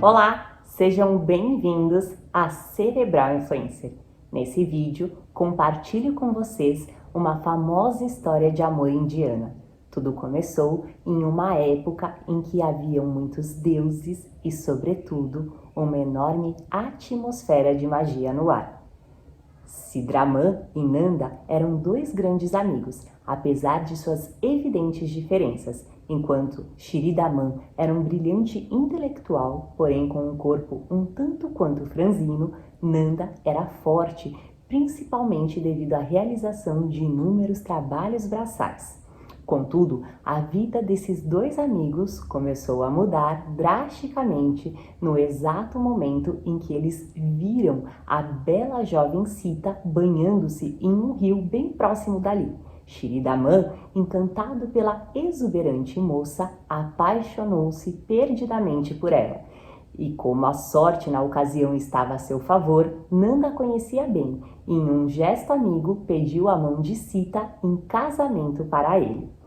Olá, sejam bem-vindos a Cerebral Influencer. Nesse vídeo, compartilho com vocês uma famosa história de amor indiana. Tudo começou em uma época em que haviam muitos deuses e, sobretudo, uma enorme atmosfera de magia no ar. Sidraman e Nanda eram dois grandes amigos, apesar de suas evidentes diferenças, enquanto Shridaman era um brilhante intelectual, porém com um corpo um tanto quanto franzino, Nanda era forte, principalmente devido à realização de inúmeros trabalhos braçais. Contudo, a vida desses dois amigos começou a mudar drasticamente no exato momento em que eles viram a bela jovem Sita banhando-se em um rio bem próximo dali. Shridaman, encantado pela exuberante moça, apaixonou-se perdidamente por ela. E como a sorte na ocasião estava a seu favor, Nanda a conhecia bem e, em um gesto amigo, pediu a mão de Sita em casamento para ele.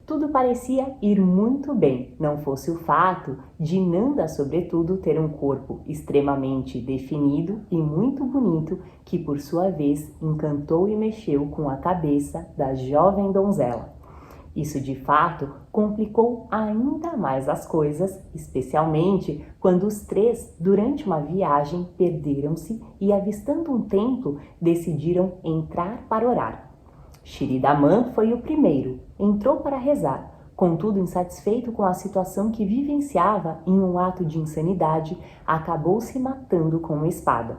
Tudo parecia ir muito bem, não fosse o fato de Nanda, sobretudo, ter um corpo extremamente definido e muito bonito, que por sua vez encantou e mexeu com a cabeça da jovem donzela. Isso de fato complicou ainda mais as coisas, especialmente quando os três, durante uma viagem, perderam-se e, avistando um templo, decidiram entrar para orar. Shridaman foi o primeiro, entrou para rezar. Contudo, insatisfeito com a situação que vivenciava em um ato de insanidade, acabou se matando com uma espada.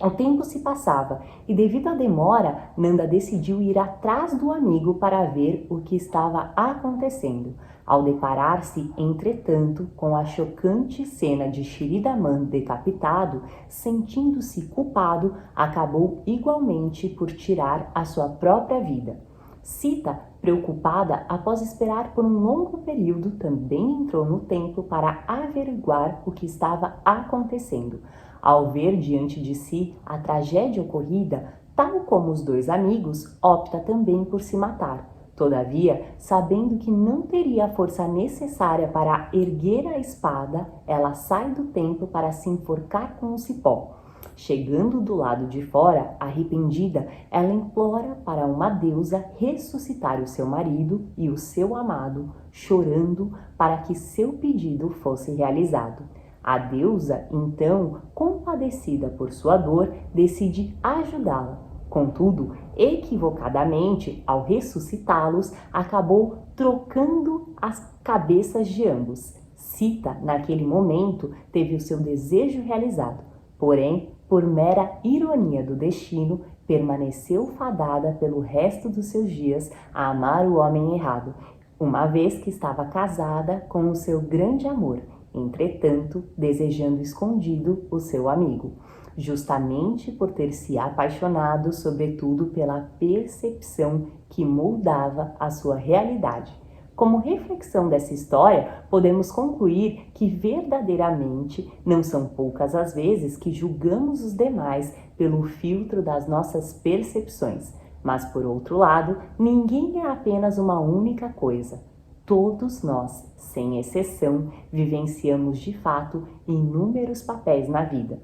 O tempo se passava e, devido à demora, Nanda decidiu ir atrás do amigo para ver o que estava acontecendo. Ao deparar-se, entretanto, com a chocante cena de Shridaman decapitado, sentindo-se culpado, acabou igualmente por tirar a sua própria vida. Sita, preocupada, após esperar por um longo período, também entrou no templo para averiguar o que estava acontecendo. Ao ver diante de si a tragédia ocorrida, tal como os dois amigos, opta também por se matar. Todavia, sabendo que não teria a força necessária para erguer a espada, ela sai do templo para se enforcar com um cipó. Chegando do lado de fora, arrependida, ela implora para uma deusa ressuscitar o seu marido e o seu amado, chorando para que seu pedido fosse realizado. A deusa, então, compadecida por sua dor, decide ajudá-la. Contudo, equivocadamente, ao ressuscitá-los, acabou trocando as cabeças de ambos. Sita, naquele momento, teve o seu desejo realizado. Porém, por mera ironia do destino, permaneceu fadada pelo resto dos seus dias a amar o homem errado, uma vez que estava casada com o seu grande amor, entretanto, desejando escondido o seu amigo, justamente por ter se apaixonado, sobretudo pela percepção que moldava a sua realidade. Como reflexão dessa história, podemos concluir que verdadeiramente não são poucas as vezes que julgamos os demais pelo filtro das nossas percepções. Mas, por outro lado, ninguém é apenas uma única coisa. Todos nós, sem exceção, vivenciamos de fato inúmeros papéis na vida.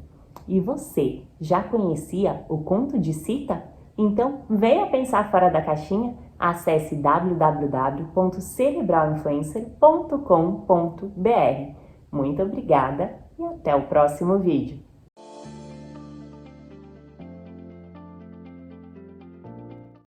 E você, já conhecia o conto de Sita? Então, venha pensar fora da caixinha. Acesse www.cerebralinfluencer.com.br. Muito obrigada e até o próximo vídeo.